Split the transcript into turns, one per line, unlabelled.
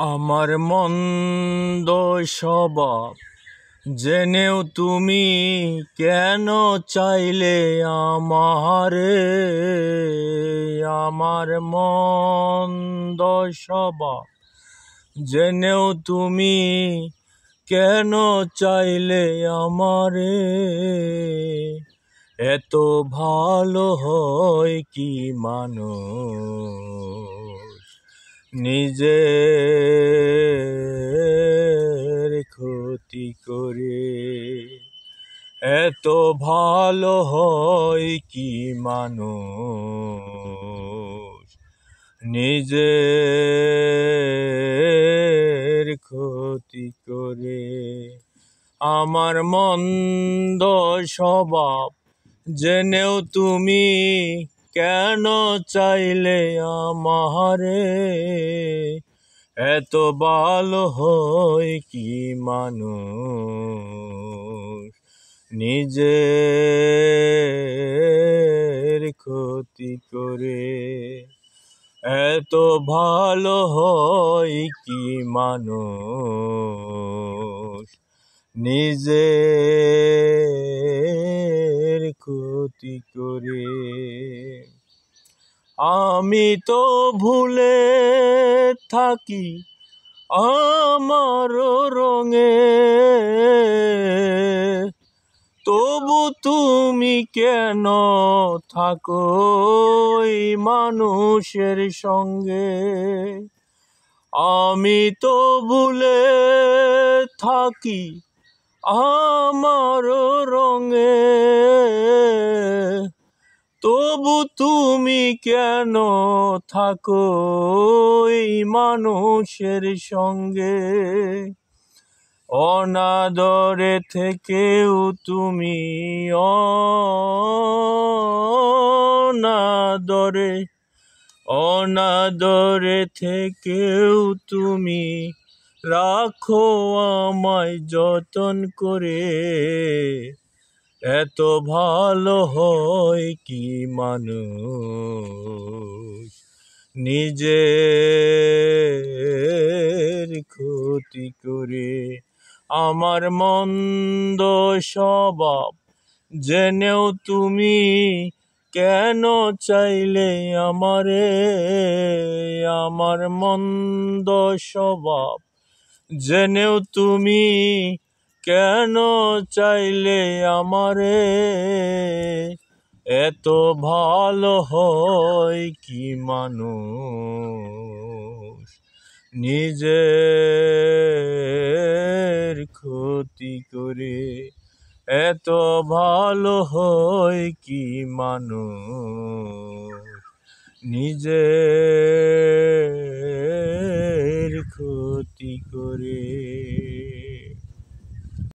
আমার মন্দ স্বভাব জেনেও তুমি কেন চাইলে আমারে। আমার মন্দ স্বভাব জেনেও তুমি কেন চাইলে আমারে। এত ভালো হয় কি মানুষ নিজের ক্ষতি করে। এত ভালো হয় কি মানুষ নিজের ক্ষতি করে। আমার মন্দ স্বভাব জেনেও তুমি কেন চাইলে আমারে। এত ভালো হয় কি মানুষ নিজের ক্ষতি করে। এত ভালো হয় কি মানুষ নিজের ক্ষতি করে। আমি তো ভুলে থাকি আমার রঙে, তবু তুমি কেন থাকো এই মানুষের সঙ্গে। আমি তো ভুলে থাকি আমার রঙে, তবু তুমি কেন থাকো এই মানুষের সঙ্গে। অনাদরে থেকেও তুমি অনাদরে থেকেও তুমি রাখো আমায় যতন করে। এত ভালো হয় কি মানুষ নিজের ক্ষতি করে। আমার মন্দ স্বভাব জেনেও তুমি কেন চাইলে আমারে। আমার মন্দ স্বভাব জেনেও তুমি কেন চাইলে আমারে। এত ভালো হয় কি মানুষ নিজের ক্ষতি করে। এত ভালো হয় কি মানুষ নিজের